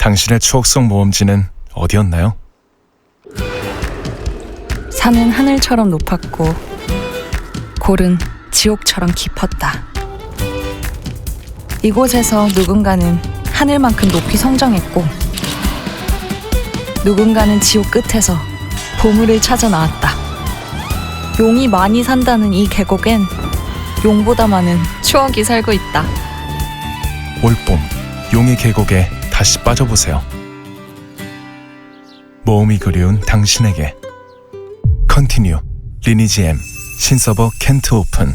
당신의 추억 속 모험지는 어디였나요? 산은 하늘처럼 높았고 골은 지옥처럼 깊었다. 이곳에서 누군가는 하늘만큼 높이 성장했고 누군가는 지옥 끝에서 보물을 찾아 나왔다. 용이 많이 산다는 이 계곡엔 용보다 많은 추억이 살고 있다. 올봄 용의 계곡에 다시 빠져보세요. 모험이 그리운 당신에게 컨티뉴 리니지 M 신서버 켄트 오픈.